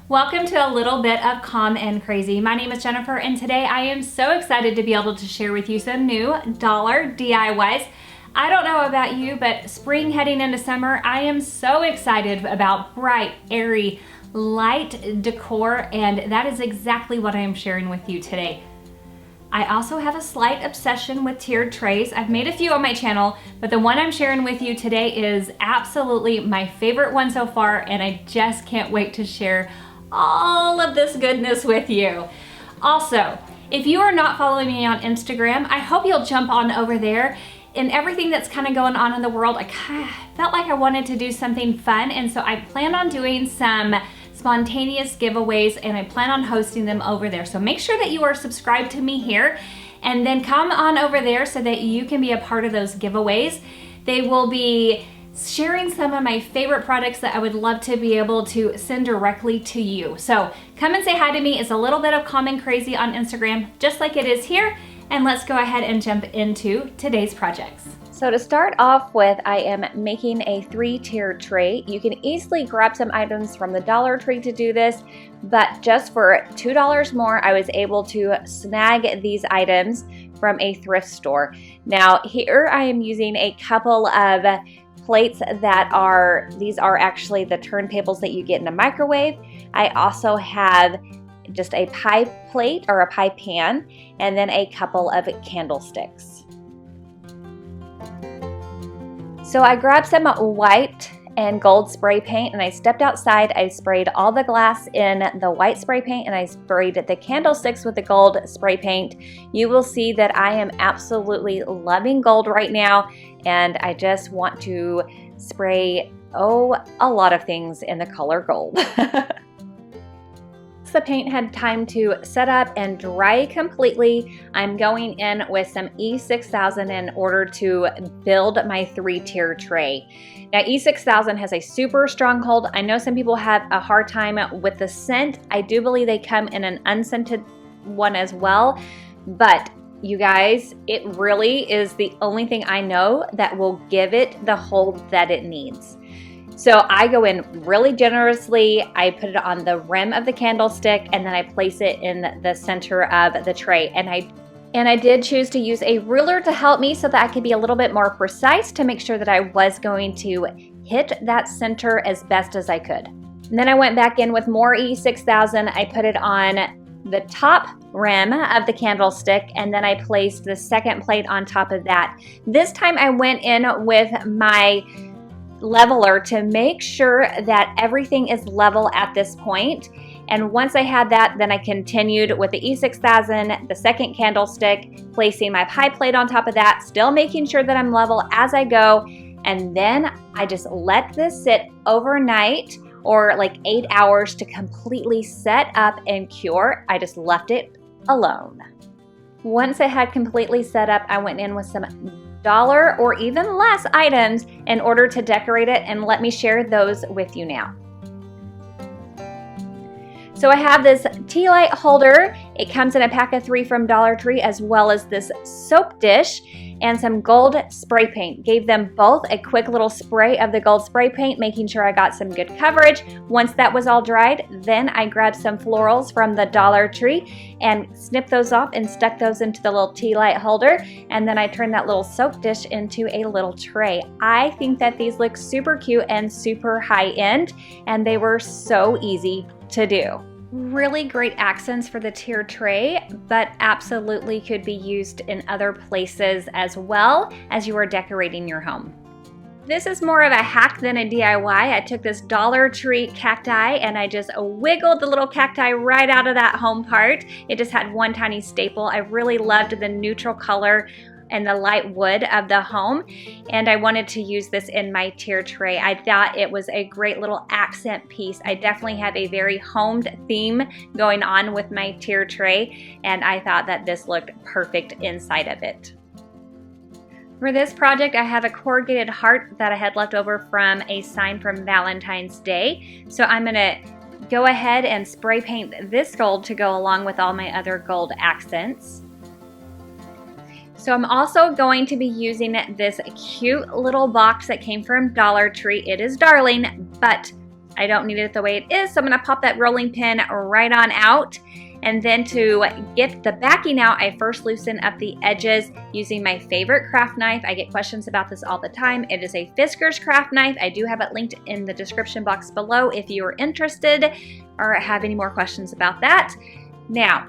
Welcome to a little bit of Calm and Crazy. My name is Jennifer, and today I am so excited to be able to share with you some new dollar DIYs. I don't know about you, but spring heading into summer, I am so excited about bright, airy, light decor, and that is exactly what I am sharing with you today. I also have a slight obsession with tiered trays. I've made a few on my channel, but the one I'm sharing with you today is absolutely my favorite one so far, and I just can't wait to share all of this goodness with you. Also, if you are not following me on Instagram, I hope you'll jump on over there. In everything that's kind of going on in the world, I kind of felt like I wanted to do something fun, and so I plan on doing some spontaneous giveaways, and I plan on hosting them over there. So make sure that you are subscribed to me here, and then come on over there so that you can be a part of those giveaways. They will be sharing some of my favorite products that I would love to be able to send directly to you. So come and say hi to me. It's a little bit of Calm and Crazy on Instagram, just like it is here. And let's go ahead and jump into today's projects. So to start off with, I am making a 3-tiered tray. You can easily grab some items from the Dollar Tree to do this, but just for $2 more, I was able to snag these items from a thrift store. Now here I am using a couple of plates that are, these are actually the turntables that you get in a microwave. I also have just a pie plate or a pie pan, and then a couple of candlesticks. So I grabbed some white and gold spray paint, and I stepped outside. I sprayed all the glass in the white spray paint, and I sprayed the candlesticks with the gold spray paint. You will see that I am absolutely loving gold right now, and I just want to spray, a lot of things in the color gold. The paint had time to set up and dry completely. I'm going in with some E6000 in order to build my 3-tier tray. Now E6000 has a super strong hold. I know some people have a hard time with the scent. I do believe they come in an unscented one as well, but you guys, it really is the only thing I know that will give it the hold that it needs. So I go in really generously. I put it on the rim of the candlestick, and then I place it in the center of the tray. And I did choose to use a ruler to help me so that I could be a little bit more precise to make sure that I was going to hit that center as best as I could. And then I went back in with more E6000. I put it on the top rim of the candlestick, and then I placed the second plate on top of that. This time I went in with my leveler to make sure that everything is level at this point. And once I had that, then I continued with the E6000, the second candlestick, placing my pie plate on top of that, still making sure that I'm level as I go. And then I just let this sit overnight, or like 8 hours, to completely set up and cure. I just left it alone. Once I had completely set up, I went in with some $1 or even less items in order to decorate it, and let me share those with you now. So I have this tea light holder. It comes in a pack of 3 from Dollar Tree, as well as this soap dish and some gold spray paint. Gave them both a quick little spray of the gold spray paint, making sure I got some good coverage. Once that was all dried, then I grabbed some florals from the Dollar Tree and snipped those off and stuck those into the little tea light holder. And then I turned that little soap dish into a little tray. I think that these look super cute and super high end, and they were so easy to do. Really great accents for the tiered tray, but absolutely could be used in other places as well as you are decorating your home. This is more of a hack than a DIY. I took this Dollar Tree cacti and I just wiggled the little cacti right out of that home part. It just had one tiny staple. I really loved the neutral color and the light wood of the home, and I wanted to use this in my tier tray. I thought it was a great little accent piece. I definitely have a very homed theme going on with my tier tray, and I thought that this looked perfect inside of it. For this project, I have a corrugated heart that I had left over from a sign from Valentine's Day, so I'm gonna go ahead and spray paint this gold to go along with all my other gold accents. So I'm also going to be using this cute little box that came from Dollar Tree. It is darling, but I don't need it the way it is, so I'm gonna pop that rolling pin right on out. And then to get the backing out, I first loosen up the edges using my favorite craft knife. I get questions about this all the time. It is a Fiskars craft knife. I do have it linked in the description box below if you are interested or have any more questions about that. Now,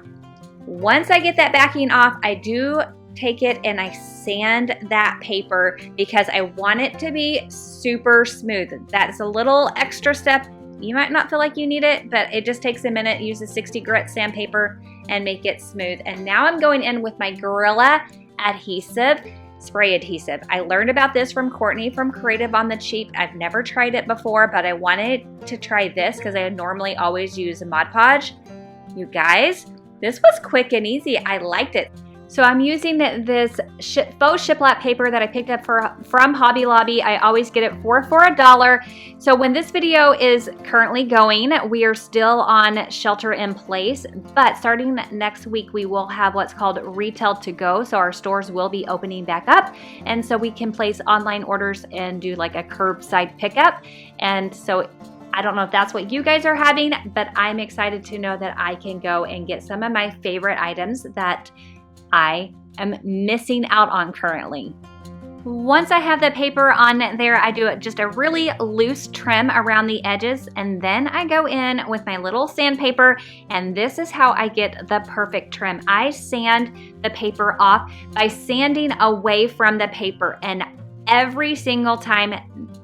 once I get that backing off, I do take it and I sand that paper because I want it to be super smooth. That's a little extra step. You might not feel like you need it, but it just takes a minute. Use a 60 grit sandpaper and make it smooth. And now I'm going in with my Gorilla adhesive, spray adhesive. I learned about this from Courtney from Creative on the Cheap. I've never tried it before, but I wanted to try this because I normally always use Mod Podge. You guys, this was quick and easy. I liked it. So I'm using this faux shiplap paper that I picked up from Hobby Lobby. I always get it for $1. So when this video is currently going, we are still on shelter in place, but starting next week, we will have what's called retail to go. So our stores will be opening back up. And so we can place online orders and do like a curbside pickup. And so I don't know if that's what you guys are having, but I'm excited to know that I can go and get some of my favorite items that I am missing out on currently. Once I have the paper on there, I do just a really loose trim around the edges, and then I go in with my little sandpaper, and this is how I get the perfect trim. I sand the paper off by sanding away from the paper, and every single time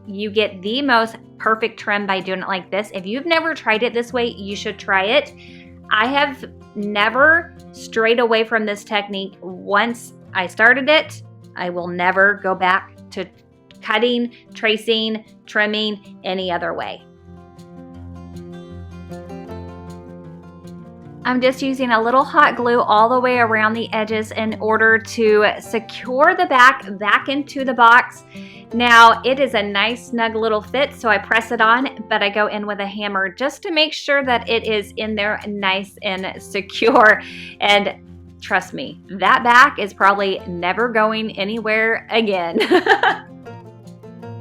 you get the most perfect trim by doing it like this. If you've never tried it this way, you should try it. I have never strayed away from this technique. Once I started it, I will never go back to cutting, tracing, trimming any other way. I'm just using a little hot glue all the way around the edges in order to secure the back into the box. Now, it is a nice snug little fit, so I press it on, but I go in with a hammer just to make sure that it is in there nice and secure. And trust me, that back is probably never going anywhere again.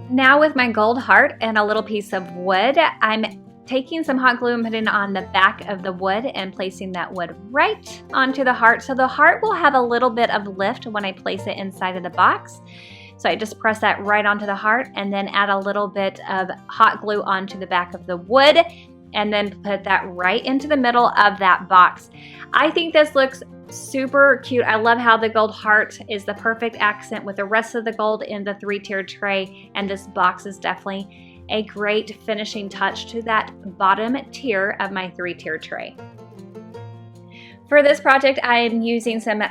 Now with my gold heart and a little piece of wood, I'm taking some hot glue and putting it on the back of the wood and placing that wood right onto the heart. So the heart will have a little bit of lift when I place it inside of the box. So I just press that right onto the heart and then add a little bit of hot glue onto the back of the wood and then put that right into the middle of that box. I think this looks super cute. I love how the gold heart is the perfect accent with the rest of the gold in the 3-tiered tray, and this box is definitely a great finishing touch to that bottom tier of my 3-tier tray. For this project, I am using some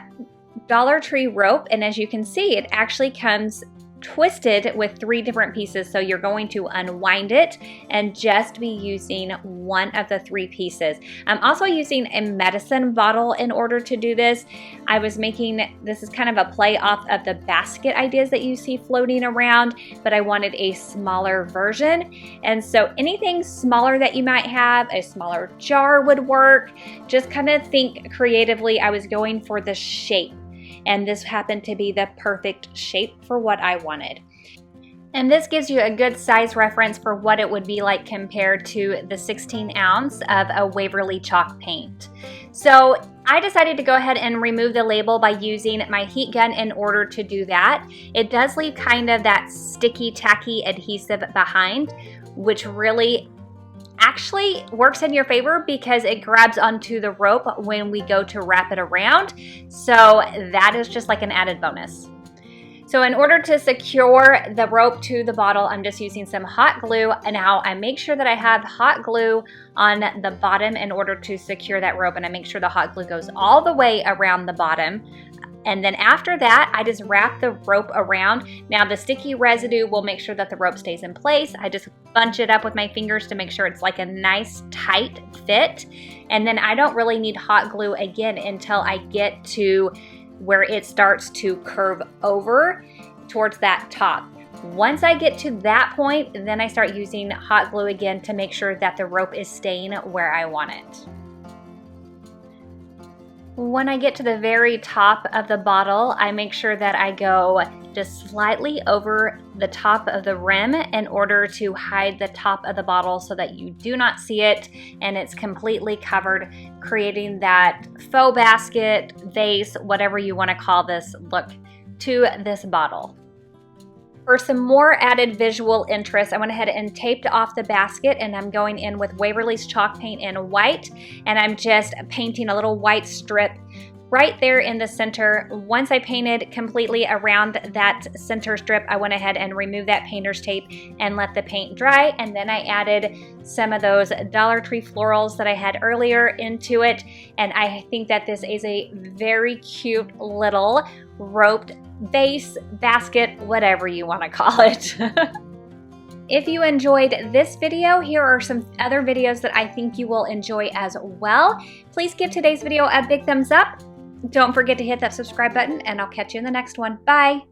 Dollar Tree rope, and as you can see, it actually comes twisted with 3 different pieces. So you're going to unwind it and just be using one of the 3 pieces. I'm also using a medicine bottle in order to do this. I was making, this is kind of a play off of the basket ideas that you see floating around, but I wanted a smaller version. And so anything smaller that you might have, a smaller jar would work. Just kind of think creatively. I was going for the shape, and this happened to be the perfect shape for what I wanted. And this gives you a good size reference for what it would be like compared to the 16 ounce of a Waverly chalk paint. So I decided to go ahead and remove the label by using my heat gun in order to do that. It does leave kind of that sticky, tacky adhesive behind, which really actually works in your favor because it grabs onto the rope when we go to wrap it around. So that is just like an added bonus. So in order to secure the rope to the bottle, I'm just using some hot glue. And now I make sure that I have hot glue on the bottom in order to secure that rope. And I make sure the hot glue goes all the way around the bottom. And then after that, I just wrap the rope around. Now the sticky residue will make sure that the rope stays in place. I just bunch it up with my fingers to make sure it's like a nice tight fit. And then I don't really need hot glue again until I get to where it starts to curve over towards that top. Once I get to that point, then I start using hot glue again to make sure that the rope is staying where I want it. When I get to the very top of the bottle, I make sure that I go just slightly over the top of the rim in order to hide the top of the bottle so that you do not see it and it's completely covered, creating that faux basket, vase, whatever you want to call this look to this bottle. For some more added visual interest, I went ahead and taped off the basket, and I'm going in with Waverly's chalk paint in white, and I'm just painting a little white strip right there in the center. Once I painted completely around that center strip, I went ahead and removed that painter's tape and let the paint dry, and then I added some of those Dollar Tree florals that I had earlier into it, and I think that this is a very cute little roped vase, basket, whatever you want to call it. If you enjoyed this video, here are some other videos that I think you will enjoy as well. Please give today's video a big thumbs up. Don't forget to hit that subscribe button, and I'll catch you in the next one. Bye!